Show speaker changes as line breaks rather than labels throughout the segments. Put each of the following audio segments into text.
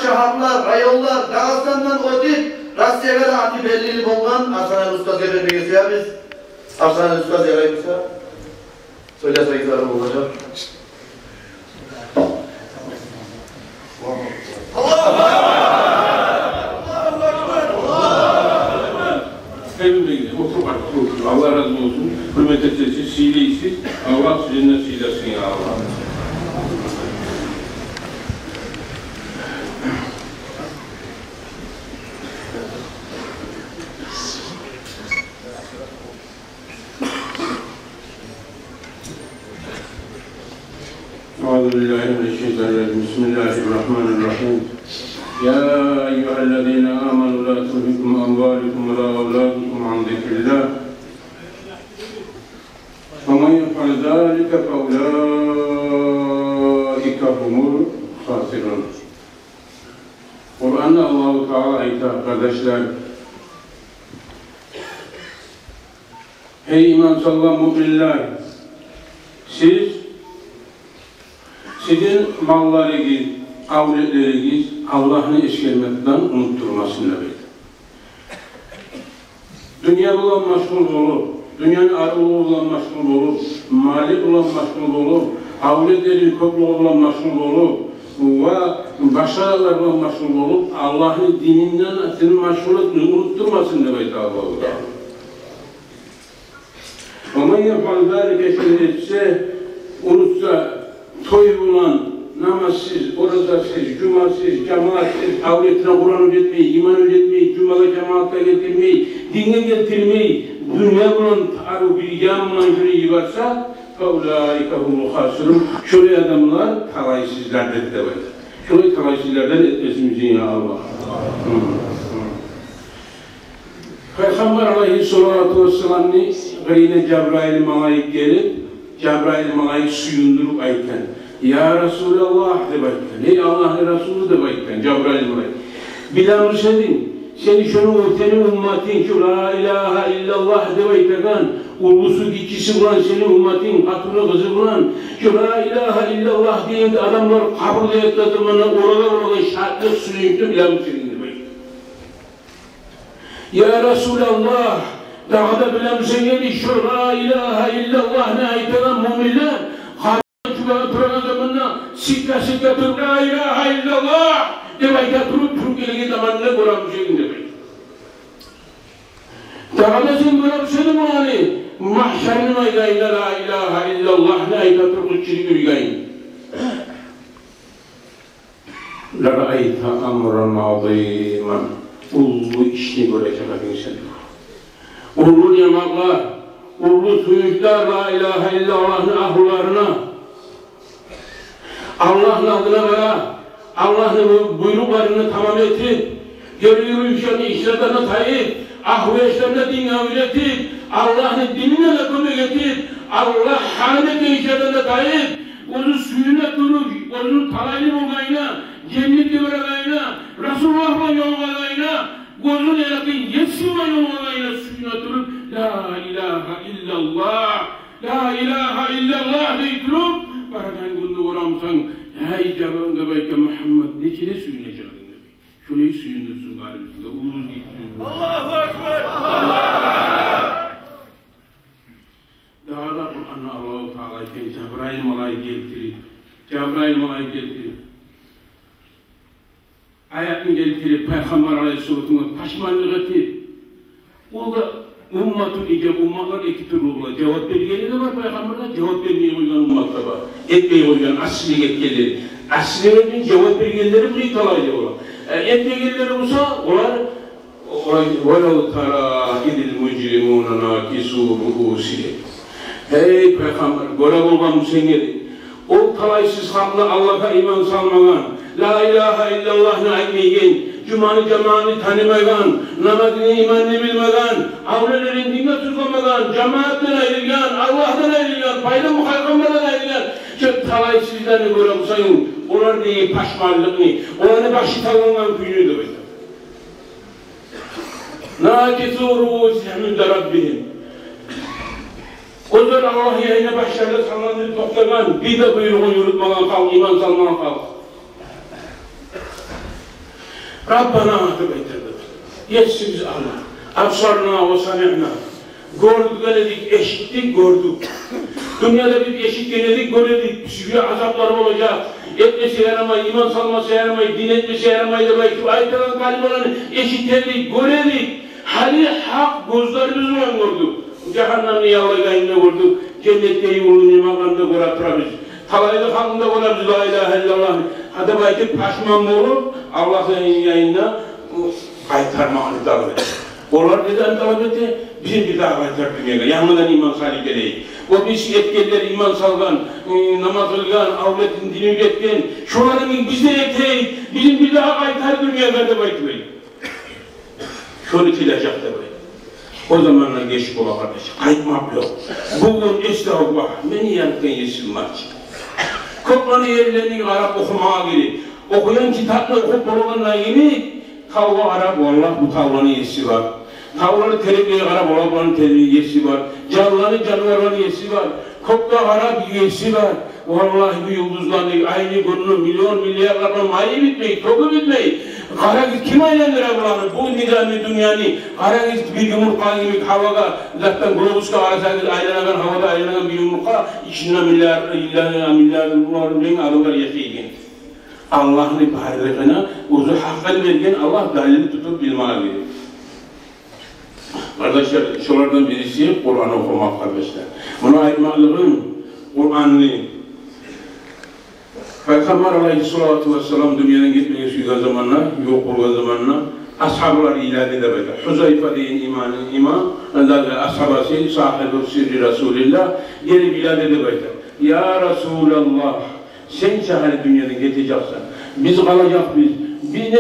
şaharlar, rayonlar, Dağıstan'dan ötüp Rusya'ya da atı belirli bolgan Arsanal Usta Zerre'ne geçiyoruz. Arsanal Usta Zerre'ymişse söylesek zarım olacak.
Allah razı olsun. Hürmet etseniz, sileyiz. Allah sizinle silesin ya Allah. Euzubillahimineşşeytanirracim. Bismillahirrahmanirrahim. Ya eyyühellezine amenu la tulhikum amvalikum ve la evladukum an zikrillah. وَمَنْ يَفْعَلْ ذَٰلِكَ فَاُولَٰئِكَ هُمُ الْخَاسِرُونَ. Kur'an'da Allah-u Teala ayette kardeşler, ey iman sallam müminler, sizin mallarınız, avretleriniz Allah'ın eşkelmekten unutturmasını verir. Dünya olan meşgul olur, dünyanın arılı olan meşgul olur, mali olan meşgul olur, avretlerin köklü olan meşgul olur ve başarılar olan meşgul olur. Allah'ın dininden senin meşguliyetini unutturmasın demek Allah-u Teala. Ama yapar zâlike etse, unutsa, toy bulan, namazsız, oruçsuz, cumasız, cemaatsiz, avretine Kur'an öğretmeyi, iman öğretmeyi, cumala cemaatle getirmeyi, dine getirmeyi, dünya bulan bir yanından yürüyü varsa, فَاُولَٰئِكَ هُمُ الْخَاسِرُونَ. Şöyle adamlar talaysızlardır demek. Şöyle talaysızlardan etmesimizin ya Allah. Peygamber aleyhissalatu vesselam'ı yine Cebrail malayık gelip, Cebrail malayık suyundurup ayten. Ya Resulallah demekten, ey Allah'ın Resulü demekten, Cebrail malayık. Bilen Hüseyin, seni şunun ötenin ümmetin ki la ilahe illallah demekten, ulusu dikisi bulan senin ümmetin, hatunu kızı bulan ki la ilahe illallah deyince adamlar kabul ettiğinde orada şartlık suyundu bilen Hüseyin demekten. Ya Resulallah, dağda bilen Hüseyin şu la ilahe illallah ne ayeten müminler, Programına sikka dur la ilahe illallah demek yatırıp Türkiye'ye zamanla koramışsın demek. Dağdasın koramışsın mı hani? Mahşerinin aydayla la ilahe illallah ne aydatır kutçili gülgayın. La ra'ayta amran azîman. Ullu işini görecek insan. Ullu yamaklar, ullu suyuklar la ilahe illallah'ın ahullarına Allah'ın adına vera, Allah'ın buyruklarını tamam etip, yürüyüşlerini işlerine tayyip, ahveşlerine dini öğretip, Allah'ın dinine de konu getirip, Allah hanede işlerine tayyip, onun suyuna durur, onun talaylı olgayına, cenneti veragayına, Resulullah'la yolgayına, gözün yakın yesinle yolgayına suyuna durup, la ilahe illallah, la ilahe illallah deyip durup, Baradan günde oramsan, hey canım belki Muhammed ne kere suyunacağını demek. Şurayı suyundursun galimizde, uluz gitsin. Allahu Ekber! Daha da Kur'an'ı Allah-u Teala için Cebrail malayı getirip, Cebrail malayı getirip, ayetini getirip, Peygamber Aleyhisselatü'nün taşmanlık etip, o da ummatun icab, ummatlar iki türlü olur. Cevap vergeli de var Peygamber'de, cevap vermeye uygan ummatlar var. Etmeye uygan asli yetkileri. Asli vermeyin cevap vergelileri burayı talaylı olur. Etmeyelileri olsa, onlar وَلَوْ تَرَى اِذِ الْمُجْرِمُونَ نَاكِسُوا رُؤُسِهِمْ. Hey Peygamber, görev olgan Hüseyin'e o talaysız halkla Allah'a iman salmagan, la ilahe illallah ne aytmeyen, Cuma'nı cemaatini tanımayan, namazını imanını bilmeden, avlelerin dinle tutulmadan, cemaatten ayrılgan, Allah'tan ayrılgan, payda muhalkamlardan ayrılgan, şu talaysızlarını göremseyin, onlar neyi paşmarlıkını, onları başı tanınan kuyunu demek. نَاكِسُوا رُؤُسِهِمْ عِنْدَ رَبِّهِمْ. Onlar Allah yayına başlarına sallandırıp toplagan, bir de buyruğunu yürütmadan kalk, iman salmadan kalk. Rabbana atıp aytırdık. Yetsimiz Allah. Absarna ve sami'na. Gördük, geledik, eşittik, gördük. Dünyada bir eşit geledik, göredik. Şükür azapları olacak. Etmesi yaramayı, iman salması yaramayı, din etmesi yaramayı da belki aytalan kalimalarını eşitledik, göredik. Hali hak gözlerimizle gördük. Cehennemli yalagayında gördük. Cennette yolunu makanda göretiririz. Talaylı halinde göretiririz. La ilahe illallah. Hadi belki paşman mı olur? Allah'ın yayında kaytarmağını talep etti. Onlar neden talep etti? Bizim bir daha kaytar dünyaya. Yanından iman salih gereği. O biz etkiler iman salgan, namaz kılgan, avletin dini üretken, şunların bizde yeteği, bizim bir daha kaytar dünyaya da baytmayın. Şunu tilecek de böyle. O zamanlar geçip ola kardeş, kayıtmak yok. Bugün estağfurullah, beni yanıktan yesin maç. Koplanı yerlerinin Arap okumaya girip, okuyan kitapla okup olanla yeni, tavla Arap, vallahi bu tavlanın yesi var. Tavlanın terbiye Arap, olanın terbiye yesi var. Canlıların canavarların yesi var. Kopla Arap yesi var. Vallahi bu yıldızların aynı gününü milyon milyarlarla mayı bitmeyi, topu bitmeyi. Karagiz kim aylandıra bulanır? Bu nizami dünyanı, Karagiz bir yumurka gibi havaga, zaten globuska arasanız aylanagan, havada aylanagan bir yumurka, içinde milyarların adılar yaşayın. Allah'ın ibaretine, uzu hakkını vergen Allah dalili tutup bilmeye verir. Kardeşler, şunlardan birisi Kur'an okumak kardeşler. Bunu ayırmalığın Kur'an'ı Peygamber aleyhissalatu vesselam dünyanın gitmeye suygan zamanla, yok olgan zamanla ashablar ilan edemedi. Huzayfa deyin imam, ashabası sahibi sirri Resulillah gelip ilan edemedi. Ya Resulallah, sen şahane dünyadan geçeceksin. Biz kalacak biz. Biz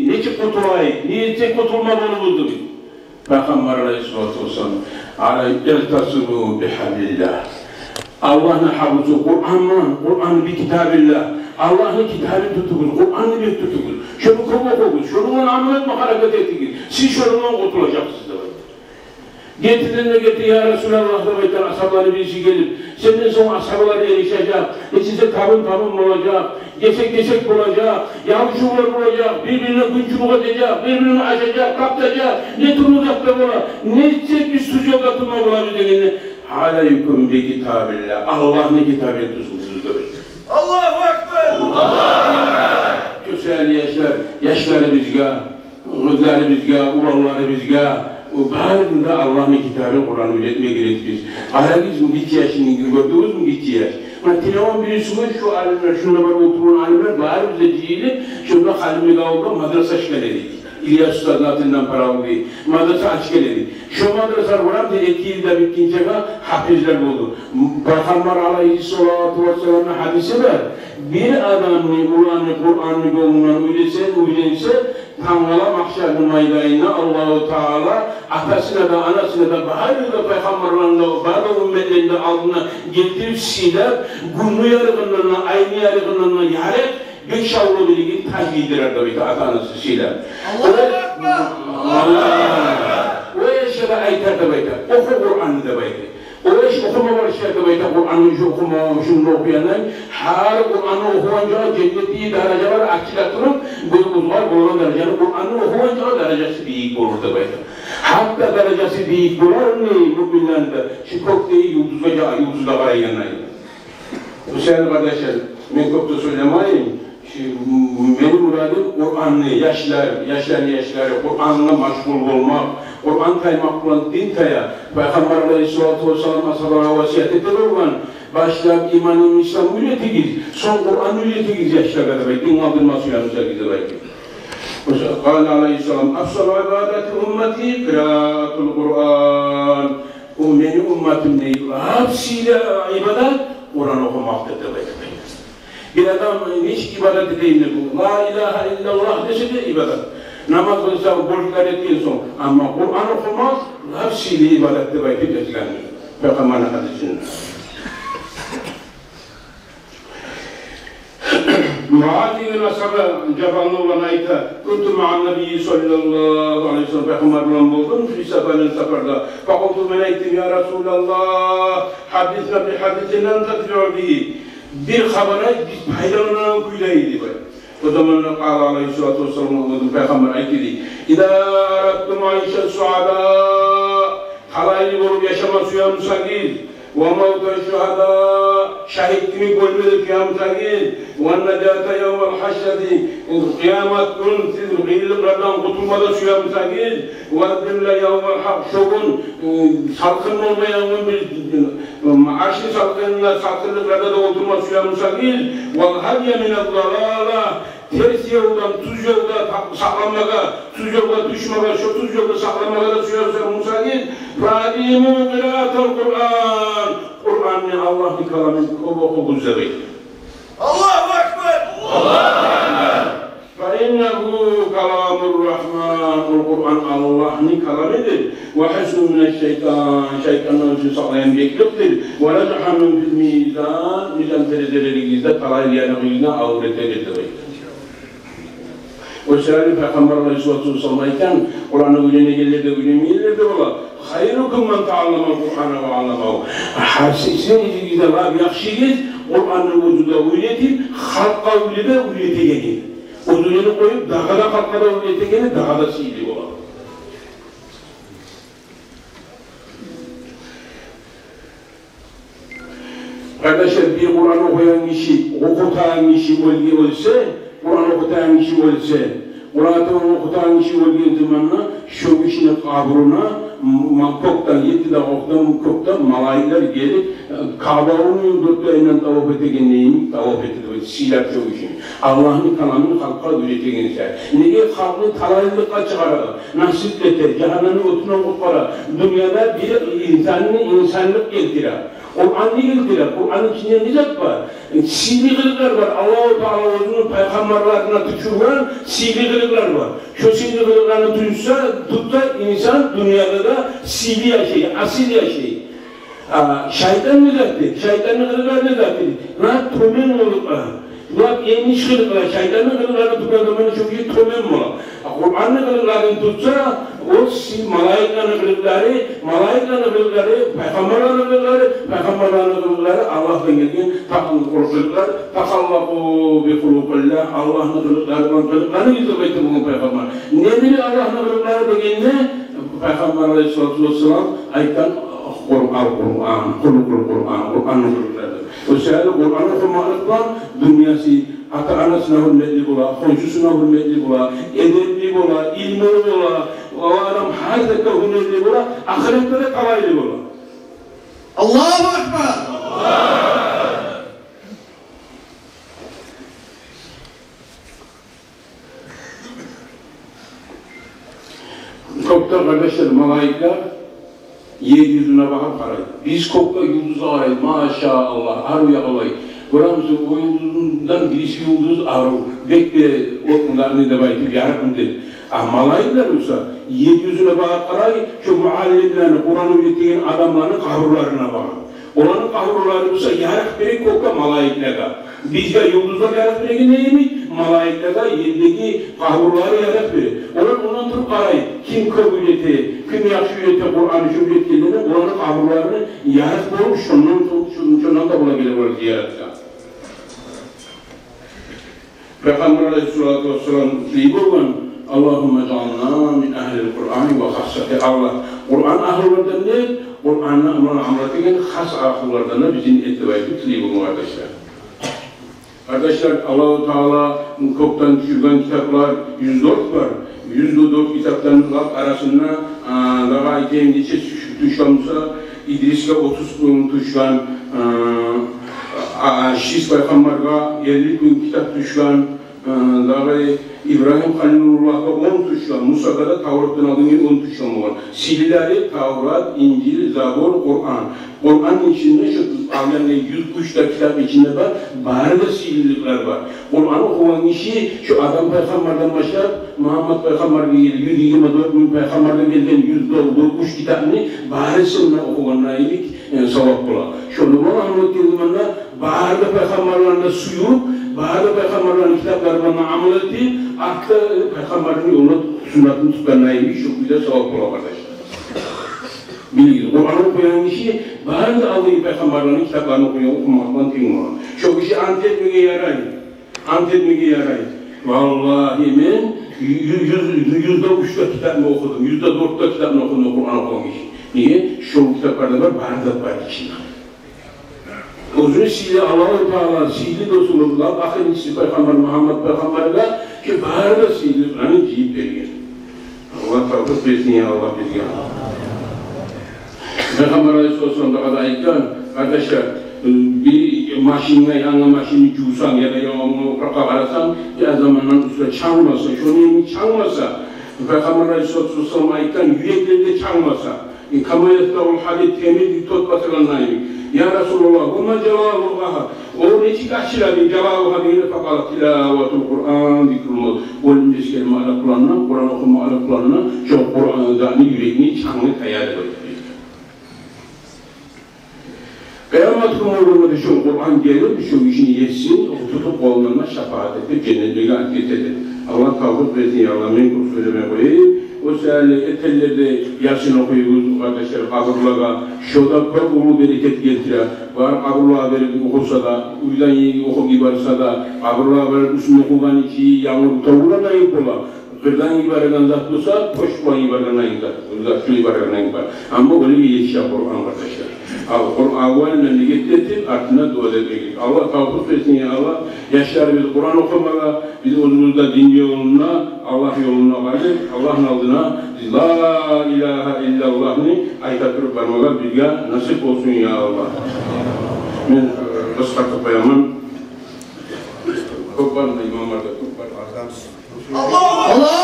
ne ki kurtulayı, niye kurtulma bunu bulduk. Peygamber aleyhissalatu vesselam eltasimu bihabillah. Allah'ın havuzu Kur'an'ı bir kitabillah. Allah'ın kitabını tutukuz, Kur'an'ı bir tutukuz. Şunu kovukuz, şunun ameliyatma hareket ettiğiniz. Siz şununla kurtulacaksınız da. Getirin getir ya Resulallah da baytar ashabları birisi gelip senden sonra ashabları erişecek. Size tabun olacak, geçek olacak, yavşular olacak, birbirine günçülük edecek, birbirini açacak, kaptacak, ne durulacak da buna, ne içecek bir sucuk atılma olabildiğini. Hala yüküm bir kitabillah. Allah'ın kitabını tutmuşsunuz da böyle.
Allahu Ekber! Allahu Ekber!
Güzel yaşları bizge, gözleri bizge, uralları bizge, bağırında Allah'ın kitabını Kur'an'ı üretmeye gerek biz. Aragiz mi gitti yaşını gördünüz mü gitti yaş? Telefon birisi var, şu alimler, şunla var oturan alimler, bağır bize cihili, şunda halimi kavga, madrasa şikaledik. İlyas Usta zatından paralı değil. Madrasa açık edildi. Şu madrasa var da 2 yılda bitkince hafizler buldu. Peygamber aleyhissalatu vesselam'ın hadisi var. Bir adamın Kur'an'ı yolundan uylense Tanrı'la mahşer meydanına Allah-u Teala atasına da anasına da bahayla peygamberlerine bazı ümmetlerinde aldığına getirip siler günlü yarıklarına, aynı yarıklarına yaret 5 avlu bilgin tacvidiler tabi atanısı siler.
Allahu Ekber!
O yaşada aytar da bayta, oku Kur'an'ı da bayta. O yaş okuma var şarkı bayta Kur'an'ı okuma, şunu okuyanlar, her Kur'an'ı okuyanca cenneti dereceler açılatırım, gözümüzler olan dereceler Kur'an'ı okuyanca derecesi büyük olur da bayta. Hatta derecesi büyük olur ne müminlerde, şu kokteyi yıldızda var yanayım. Hüseyin kardeşler, ben koptu söylemeyeyim. Benim muradım Kur'an'ı, yaşları, Kur'an'la meşgul olmak, Kur'an kaymak olan din kaya, Peygamber aleyhissalatu vesselam ashabına vasiyet edilir başta imanın İslam üretiniz, son Kur'an üretiniz yaşlara da belki, din aldırması yanınıza gider belki. Kâle aleyhisselam, Afsal ibadeti ümmeti, kıraatul Kur'an. Benim ümmetim neydi? Hepsiyle ibadet, Kur'an okumaktadır belki. Bir adam hiç ibadet edeyimdir bu. La ilahe illallah dese de ibadet. Namaz kılsa borçlar ettiğin son. Ama Kur'an okumaz, hepsiyle ibadette belki deslenir. Peygamber'in hadisinde. Muad'in ashabı cefanlı olan ayta kuntu ma'an nebiyyi sallallahu aleyhi ve sellem Peygamber'le buldum fi seferin seferde. Fakultu men eytim ya Resulallah hadisle bir hadisinden tatbi'u bihi. Bir habere biz paydalanan kuylaydı böyle. O zamanlar qala aleyhissalatu vesselam Peygamber aytdı. İza aradtum aişe suada halaylı olup yaşama suyamışsanız ve mevta şuhada şahitliğini görmede kıyamışsanız ve necata yevvel haşredi kıyamet gün siz gıylıklardan kurtulmada suyamışsanız ve zille yevvel hak şokun salkın olmayan bir arşi salkınla salkınlıklarda da oturma suyamışsanız ve hadye minel dalala ters yoldan, tuz yolda saklanmaga, tuz yolda düşmege, şu tuz yolda saklanmaga da suyarsan Musa'nın Fadimu qiraatul Kur'an Kur'an'ın Allah'ın kalamını oku güzel.
Allahu Ekber!
Allahu Ekber! Feinnehu kalamur Rahman Kur'an Allah'ın kalamidir. Ve hasnu mineşşeytan şeytanın için saklayan bekliktir. Ve racahanun fil mizan mizan terezelerimizde kalaylayanı yüzüne avret ederdir. O sırada Peygamber Aleyhisselatü Vesselam ayken Kur'an'ı öğrenenlerle öğrenmeyenler de ola. Hayrukum men ta'allama Kur'an'ı ve allamahu. Sen izin var yaxşıyız Kur'an'ı vücuda öğretip halka öğreteceğini. O dünyayı koyup dağda halkada öğreteceğini dağda sihirli ola. Kardeşler bir Kur'an okuyan kişi, okutan kişi olsa Kur'an okutan kişi olsa, Kur'an'ı okutan kişi olduğu zamanla şu kişinin kabrına kökten, 7 dağıktan kökten malayikler gelip Kabe'nin dörtlerinden tavaf etegenliğini tavaf ediyor, silah şu kişinin. Allah'ın kalanını halka üretegenler. Nege halkı talaylıkla çıkarır, nasip eder, cehennemin otuna kurtarır. Dünyada bir insanlık getirir. Kur'an ne getirir? Kur'an'ın içinde ne zat var? Sihirlikler var. Allah-u Teala onun peygamberlerine tükürülen sihirlikler var. Şu sihirliklerini tutsa insan dünyada da sihirli yaşayı, asil yaşayı. Şeytan ne zattır? Şeytanın kılıkları ne zattır? Ne tümen oluklar. Ne yenmiş kılıklar. Şeytanın kılıklarını tuttuğu zaman çok iyi tümen olur. Kur'an'ın kılıklarını tutsa o malaiklerin kılıkları, peygamberlerin kılıkları Allah'tan gelgen kılıklar takallaku bi kulukullah Allah'ın kılıklarını izlemekte bugün peygamber. Nedir Allah'ın kılıkları dediğinde Peygamber Aleyhisselatü Vesselam ayetten Kur'an'ın kılıkları. O sırada Kur'an'ı okumakla dünyası ata-anasına hürmetli ola, komşusuna hürmetli ola, edepli ola, ilmi ola, o adam her dakika hürmetli ola, ahirette de kalaylı ola.
Allahu Ekber!
Kökte kardeşler, malaikler yeryüzüne bakıp karaydı. Biz kökte yıldıza arayız, maşallah, arıya olayı. Buramızın o yıldızından birisi yıldız arı, bekle okunlarını da bayıtıp yarıkım dedi. Malaikler olsa yeryüzüne bakıp karayı, şu muhalletlerini, Kur'an'ı ürettiğin adamların kahrlarına bakın. Olanın kahrları olsa yarık biri kökte malaiklerden. Bizde yıldızlar yarık biri neymiş? Malaiklerden yerdeki kahrları yarık biri. Ondan tutup karayı, kim kök üreti, kim yakşı üreti Kur'an'ı şu ürettiğinde olanın kahrlarını yarık olmuş, şundan da buna gelir ziyaretler. Peygamber Aleyhisselatü Vesselam deyip Allahümme ca'alna min ehlil Kur'an ve hassati Allah. Kur'an ahırlardan değil, Kur'an'la amratingen has ahırlardan da bizim ettibayı tütleyi bulun arkadaşlar. Arkadaşlar Allah-u Teala kökten düşürgen kitaplar 104 var. 104 kitapların arasında daha iki neçe tuşlanmışsa İdris'e 30 gün tuşlan, Şis Peygamber'e 50 gün kitap tuşlan, daha İbrahim Halilullah'a 10 tuşlan, Musa'da da Tavrat'tan aldığın 10 tuşlan var. Silleri Tavrat, İncil, Zabur, Kur'an. Kur'an'ın içinde şu Allah'ın 103 kitap içinde var, bari da sihirlikler var. Kur'an okuyan kişi şu adam Peygamber'den başlar, Muhammed Peygamber'e geldi, 124 bin Peygamber'den geldiğin 103 kitabını bari sınırına okuyanına iyilik sevap bular. Şunu bana anlattığı zamanla bari da Peygamber'lerine suyu, bari da Peygamber'lerin kitaplarına amel edip, artı Peygamber'in yoluna sünnetini tutanına iyilik çok güzel sevap bular kardeşler. Bilgidir. Kur'an'ı okuyan kişi bari de Allah'ın Peygamber'lerin kitaplarını okumaktan tüm olan. Şu kişi Antep'e yarayın. Vallahi men %3'te kitabını okudum, %4'te kitabını okudum, Kur'an okumamış. Niye? Şu kitaplarda var, bardak var içinde. Uzun sizi Allah-u Teala, sizi Resulullah, bakın Peygamber Muhammed Peygamber'e ki bardak sizi Kur'an'ı cihip veriyor. Allah tavuk versin ya Allah bilgi. Peygamber Aleyhisselam'da kadar ayıkken, arkadaşlar, bir maşinle, yanına maşini cuğsan ya da onu arasan, ya zamanın üstüne çalmasa, şunu yemin çalmasa, Peygamber Aleyhisselam ayıkken yüreklerinde çalmasa, kamayette ol hali temiz tot basılanlayım. Ya Resulullah, buna cevabı var. O ne çıkaçıyla bir cevabı var diye fakat tilavetul Kur'an zikrullah. Oğlum keskelme ala Kur'an'ına, Kur'an okuma ala Kur'an'ına, şu Kur'an'da yüreğini çanlı hayal ediyor. Kıyamet günü şu Kur'an gelir, şu işini yesin, tutup kollarına şefaat edip cennetliğe getirdi. Allah tavuk versin ya Allah, men kur söyleme koyayım. O seherle etellerde Yasin okuyuyoruz kardeşler, kabırlığa, şurada pek ulu bereket getirir. Var kabırlığa verip okursa da, uydan iyi oku gibi varsa da, kabırlığa verip üstüne okulan içi, yağmur tavuğlanayım kola. Kırdan ibareden zat bulsa, koşulan ibareden zat, zatçı ibareden zat. Ama öyle bir yetişe Kur'an kardeşler. Avvalini getirip ardına dua edecek. Allah tavuk versin ya Allah. Yaşlar bizi Kur'an okumaya, bizi uzunuzda din yoluna, Allah yoluna vardır. Allah'ın adına La ilahe illallah'ını ayetleri parmağa bilge nasip olsun ya Allah. Ben ıslatı koyamam. Kubban imamlarda kubban.
Allah!